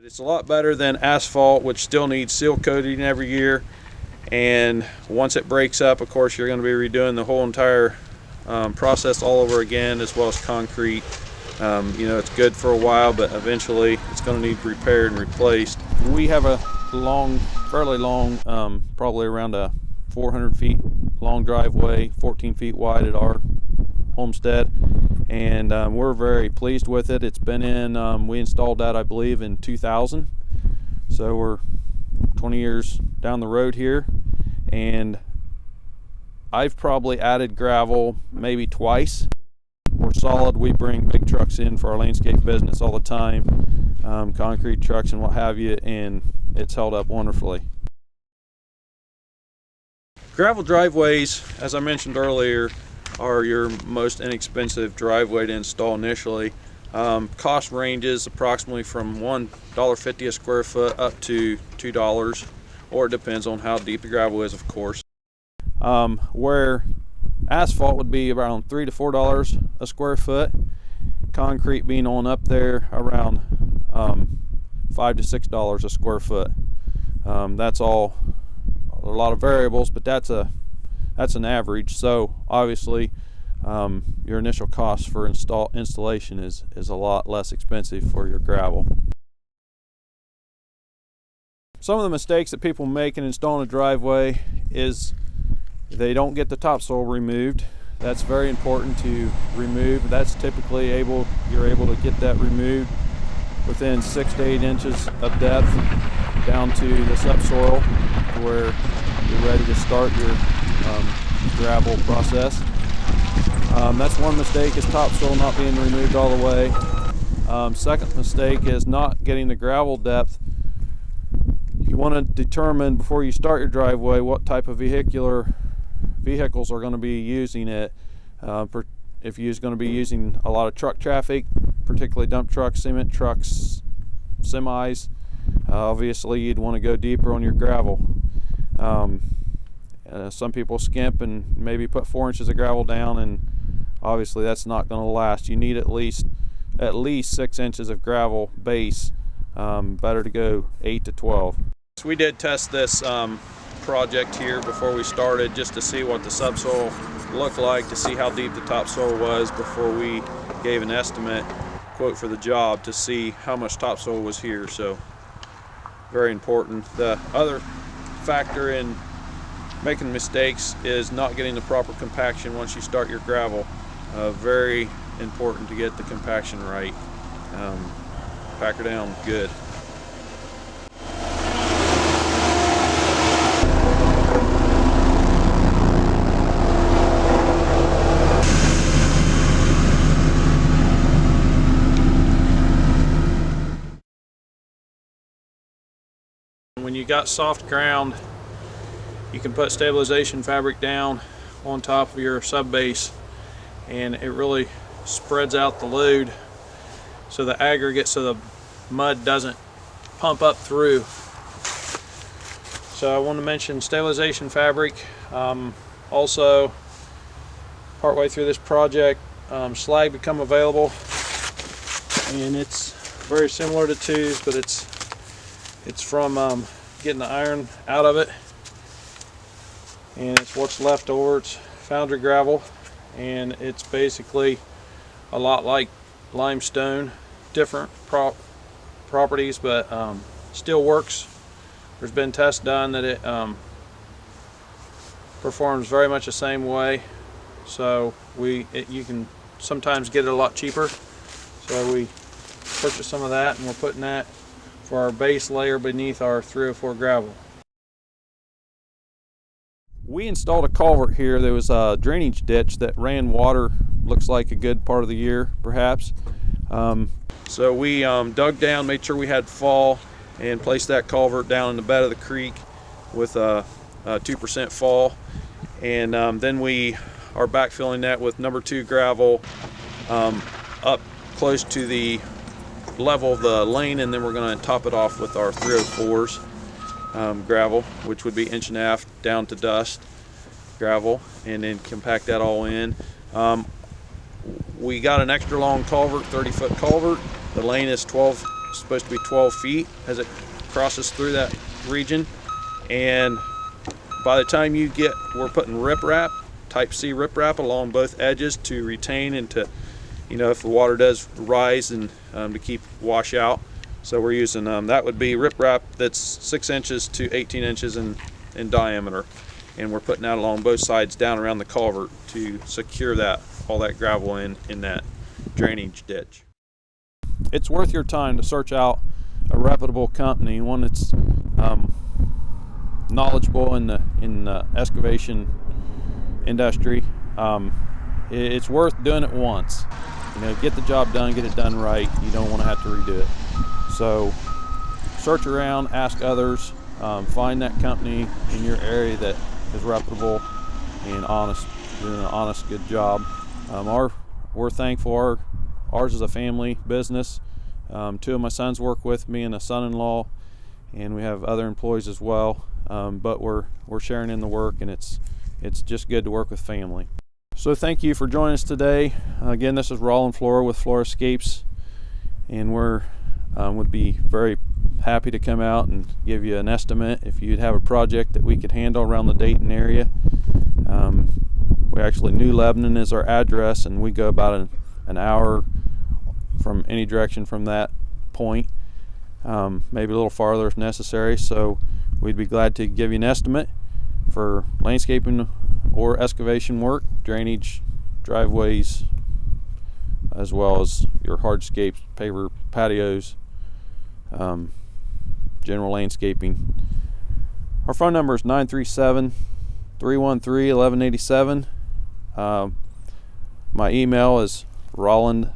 It's a lot better than asphalt, which still needs seal coating every year. And once it breaks up, of course, you're going to be redoing the whole entire process all over again, as well as concrete. It's good for a while, but eventually it's going to need repaired and replaced. We have a fairly long, probably around a 400 feet long driveway, 14 feet wide at our homestead, and we're very pleased with it. It's been in, we installed that, I believe, in 2000, so we're 20 years down the road here, and I've probably added gravel maybe twice. We're solid. We bring big trucks in for our landscape business all the time, concrete trucks and what have you, and it's held up wonderfully. Gravel driveways, as I mentioned earlier, are your most inexpensive driveway to install initially. Cost ranges approximately from $1.50 a square foot up to $2, or it depends on how deep the gravel is, of course. Where asphalt would be around $3 to $4 a square foot, concrete being on up there around $5 to $6 a square foot. That's all a lot of variables, but that's an average. So obviously your initial cost for installation is a lot less expensive for your gravel. Some of the mistakes that people make in installing a driveway is they don't get the topsoil removed. That's very important to remove. That's typically you're able to get that removed within 6 to 8 inches of depth down to the subsoil, where you're ready to start your gravel process. That's one mistake, is topsoil not being removed all the way. Second mistake is not getting the gravel depth. You want to determine before you start your driveway what type of vehicles are going to be using it. If you're going to be using a lot of truck traffic, particularly dump trucks, cement trucks, semis, obviously you'd want to go deeper on your gravel. Some people skimp and maybe put 4 inches of gravel down, and obviously that's not going to last. You need at least 6 inches of gravel base. Better to go 8 to 12. So we did test this project here before we started, just to see what the subsoil looked like, to see how deep the topsoil was before we gave an estimate quote for the job, to see how much topsoil was here. So very important. The other factor in making mistakes is not getting the proper compaction once you start your gravel. Very important to get the compaction right. Pack her down good. When you got soft ground, you can put stabilization fabric down on top of your sub base, and it really spreads out the load so the aggregate, so the mud doesn't pump up through. So I want to mention stabilization fabric. Also, partway through this project, slag become available, and it's very similar to tubes, but it's from getting the iron out of it, and it's what's left over. It's foundry gravel, and it's basically a lot like limestone, different properties, but still works. There's been tests done that it performs very much the same way. So you can sometimes get it a lot cheaper. So we purchased some of that, and we're putting that for our base layer beneath our 304 gravel. We installed a culvert here. There was a drainage ditch that ran water, looks like a good part of the year perhaps. So we dug down, made sure we had fall, and placed that culvert down in the bed of the creek with a 2% fall, and then we are backfilling that with number 2 gravel up close to the level of the lane, and then we're going to top it off with our 304s gravel, which would be 1.5 inches down to dust gravel, and then compact that all in. We got an extra long culvert, 30-foot culvert. The lane is 12 supposed to be 12 feet as it crosses through that region. And by the time we're putting riprap, type C riprap along both edges to retain and to, if the water does rise, and to keep wash out. So we're using, that would be riprap that's 6 inches to 18 inches in diameter. And we're putting that along both sides down around the culvert to secure all that gravel in that drainage ditch. It's worth your time to search out a reputable company, one that's knowledgeable in the excavation industry. It's worth doing it once. Get the job done, get it done right. You don't want to have to redo it. So search around, ask others, find that company in your area that is reputable and honest, doing an honest, good job. We're thankful. Ours is a family business. 2 of my sons work with me and a son-in-law, and we have other employees as well. But we're sharing in the work, and it's just good to work with family. So thank you for joining us today. Again, this is Roland Flora with FloraScapes, and we're would be very happy to come out and give you an estimate if you'd have a project that we could handle around the Dayton area. We actually, New Lebanon is our address, and we go about an hour from any direction from that point, maybe a little farther if necessary. So we'd be glad to give you an estimate for landscaping or excavation work, drainage, driveways, as well as your hardscapes, paver patios, general landscaping. Our phone number is 937-313-1187. My email is Roland,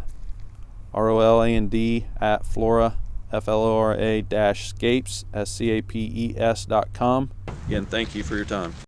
ROLAND, at Flora, FLORA-scapes, SCAPES.com. Again, thank you for your time.